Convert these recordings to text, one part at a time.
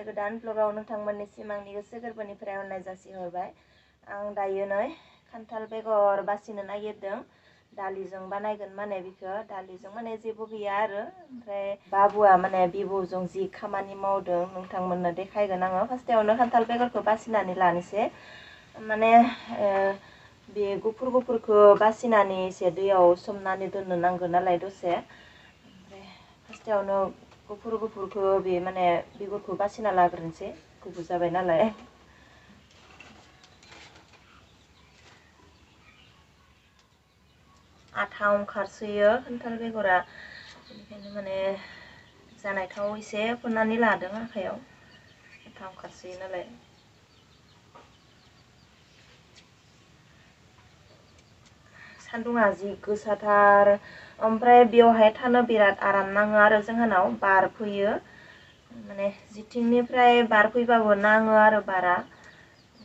मोनसे गोदान ब्लगाव नोंथांमोननि सिमांनि गोसो गोरबोनिफ्राय अननाय जासिहरबाय। आं दायो नै खान्थाल बेगर बासिनो नागिरदों। दालिजों बानायगोन माने बिखौ दालिजों माने जेबो गैया आरो ओमफ्राय बाबुआ माने बिबौजों जि खामानि मावदों नोंथांमोननो देखायगोन आङो। फार्स्टआवनो खान्थाल बेगरखौ बासिनानै लानोसै माने बे गुफुरखौ बासिनानै एसे दैयाव सोमनानै दोननो नांगौ नालाय दसे। ओमफ्राय फार्स्टआवनो गुफुरखौ बे माने बिगुरखौ बासिना लाग्रोनोसै गुफुर जाबाय नालाय। आथा ओंखारसोयो खान्थाल बेगरा, बेनिखायनो माने जानाय थाव एसे फोननानै लादों आखाइयाव, आथा ओंखारसोयो नालाय। सान्दुङा जि गोसाथार, ओमफ्राय बेवहाय थानो बिराद आराम नाङो आरो जोंहानाव बार फैयो माने जिथिंनिफ्राय बार फैबाबो नाङो आरो बारा।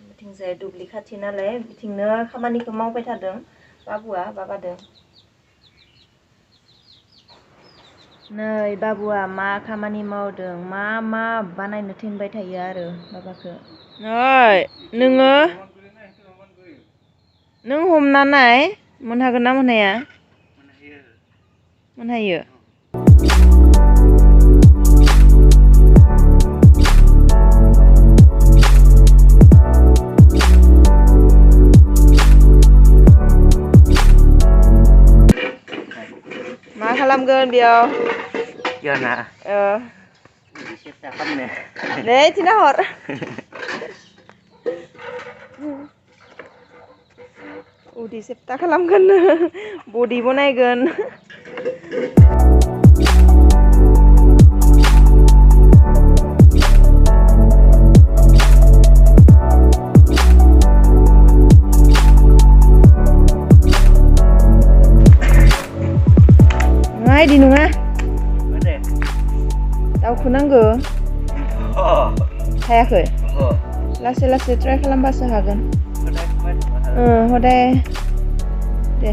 बिथिंजाय दुब्लि खाथि नालाय बिथिंनो खामानिखौ मावबाय थादों बाबुआ बाबादों। नै बाबुआ मा खामानि मावदों, मा बानायनो थिनबाय थायो आरो बाबाखौ। नै नों हमना नाय मोनहागोन ना मोनहाया? मोनहायो। मा खालामगोन बेयाव? Yana. Deh, Cina hor. Udah septa खालामगोन, body बनायगोन. Ngai di nunga. Daउखौ नांगौ? हायाखै? लासै ट्राइ खालामबासो हागोन। हदाय दे।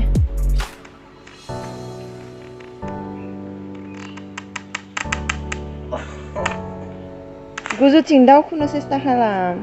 गोजौथिं दावखोनो सेस्था खालाम।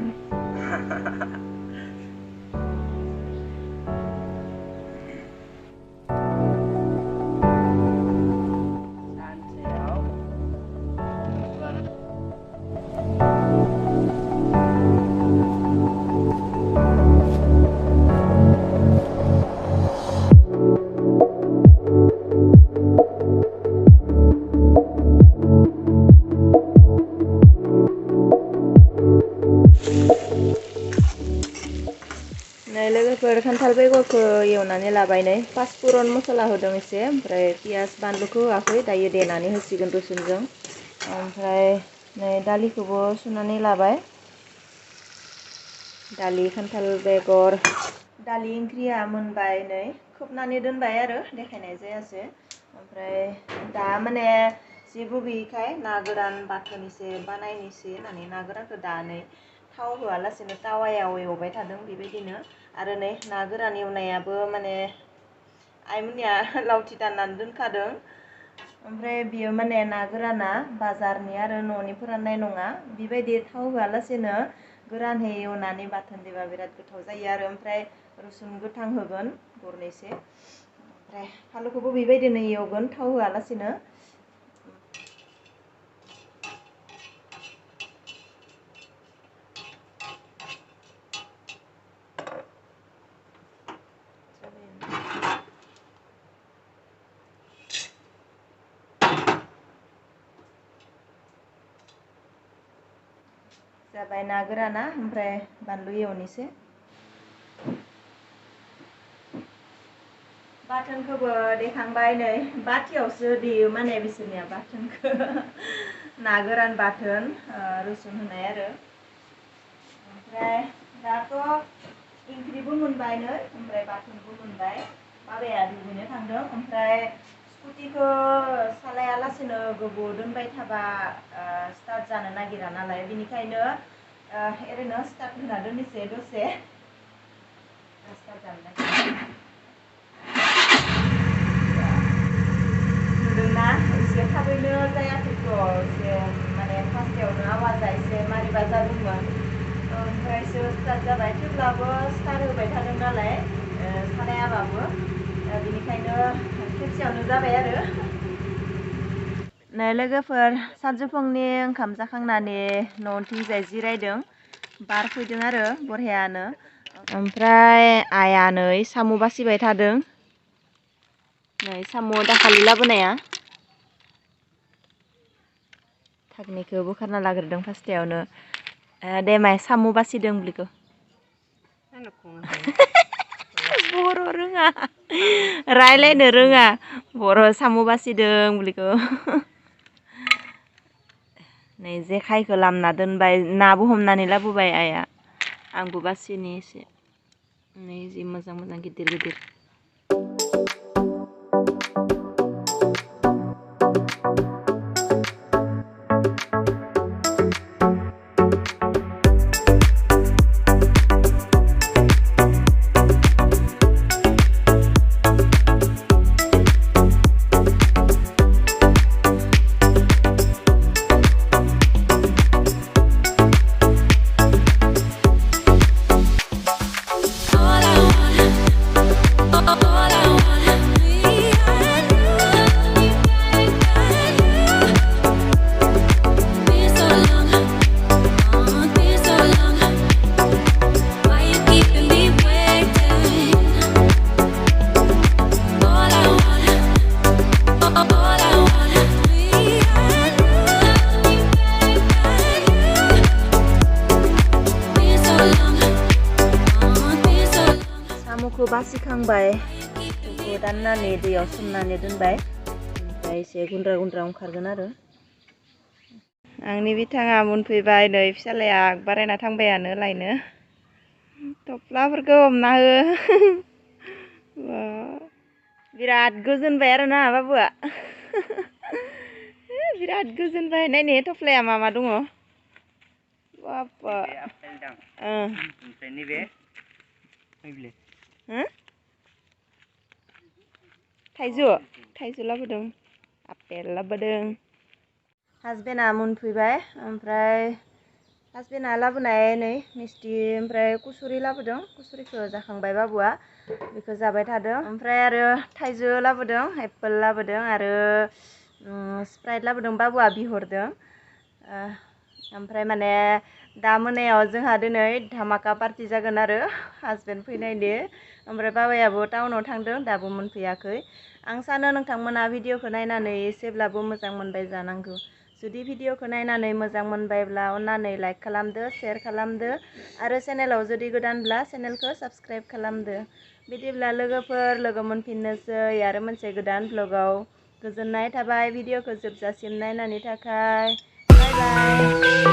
Nah, लोगोफोर खान्थाल बेगरखौ एवनानै लाबाय नै पासफुरन मस्ला होदों एसे, ओमफ्राय पियास बानलुखौ होआखै, दायो देनानै होसिगोन रुसुनजों। ओमफ्राय नै दालिखौबो सुनानै लाबाय। दालि खान्थाल बेगर दालि ओंख्रिया मोनबाय नै खोबनानै दोनबाय आरो देखायनाय जायासै। ओमफ्राय दा माने जेबो गैयैखाय ना गोरान बाथोन एसे बानायनोसै होननानै ना गोरानखौ दानै थाव होआलासेनो टावायाव एवबाय थादों बेबायदिनो। आरो नै ना गोरान एवनायाबो माने आइमोननिया लावथि दाननानै दोनखादों। ओमफ्राय बियो माने ना गोराना बाजारनि आरो न'नि फोराननाय नङा, बेबायदि थाव होआलासेनो गोरानै एवनानै बाथोन देबा बिराद गोथाव जायो आरो। ओमफ्राय रुसुन गोथां होगोन गरनैसो, ओमफ्राय फानलुखौबो बेबायदिनो एवगोन थाव होआलासेनो। जाबाय ना गोराना, ओमफ्राय बानलु एवनोसै। बाथोनखौबो देखांबाय नै बाथियावसो देयो माने बिसोरनिया बाथोनखौ। ना गोरान बाथोन रुसुन होनाय आरो। ओमफ्राय दाथ' ओंख्रिबो मोनबाय नै, ओमफ्राय बाथोनबो मोनबाय। बाबाया दुगैनो थांदों, ओमफ्राय स्कुटिखौ सालायालासेनो गोबाव दोनबाय थाबा स्टार्ट जानो नागिरा नालाय, बेनिखायनो ओरैनो स्टार्ट होना दोननोसै दसे। नुदोंना एसे थाबैनो जायाखैथ', एसे माने फार्स्टआवनो आवाजा एसे जाबाय थेवब्लाबो स्टार होबाय थादों नालाय सारायाबाबो बेनिखायनो खेबसेयावनो जाबाय आरो नै लोगोफोर सानजौफुंनि ओंखाम जाखांनानै न'थिंजाय जिरायदों बार फैदों आरो बरहियानो ओमफ्राय आइया नै साम' बासिबाय थादों नै साम' दाखालि लाबोनाया धागनिखौ बोखारना लाग्रोदों फार्स्टआवनो दे माय साम' बासिदों बेखौ बर' रोङा रायलायनो रोङा बर' साम' बासिदों बेखौ नै जेखाइखौ लामना दोनबाय नाबो हमनानै लाबोबाय आइया आंबो बासिनि एसे नै जि मोजां मोजां गिदिर गिदिर साम'खौ बासिखांबाय बेखौ दाननानै दैयाव सोमनानै दोनबाय ओमफ्राय एसे गुन्द्रा गुन्द्रा ओंखारगोन आरो आंनि बिथाङा मोनफैबाय नै फिसालाया बारायना थांबायानो लायनो थफ्लाफोरखौ हमना हो बिराद गोजोनबाय आरो ना बाबुआ बिराद गोजोनबाय नायनो थफ्लाया मा मा दङ बाबा थाइजौ लाबोदों आपेल लाबोदों हासबेन्डआ मोनफैबाय ओमफ्राय हासबेन्डआ लाबोनाय नै मिस्टि ओमफ्राय कुसुरि लाबोदों कुसुरिखौ जाखांबाय बाबुआ बेखौ जाबाय थादों ओमफ्राय आरो थाइजौ लाबोदों एप्पोल लाबोदों आरो स्प्राइट लाबोदों बाबुआ बिहरदों ओमफ्राय माने दा मोनायाव जोंहा दिनै धामाका पार्टि जागोन आरो हासबेन्ड फैनायनि ओमफ्राय बाबायाबो टाउनाव थांदों दाबो मोनफैयाखै आं सानो नोंथांमोना भिडिअखौ नायनानै एसेब्लाबो मोजां मोनबाय जानांगौ जुदि भिडिअखौ नायनानै मोजां मोनबायब्ला अन्नानै लाइक खालामदो शेयार खालामदो आरो चेनेलाव जुदि गोदानब्ला चेनेलखौ साबस्क्राइब खालामदो बिदिब्ला लोगोफोर लोगो मोनफिननोसै आरो मोनसे गोदान भ्लगाव गोजोननाय थाबाय भिडिअखौ जोबजासिम नायनायनि थाखाय बाय बाय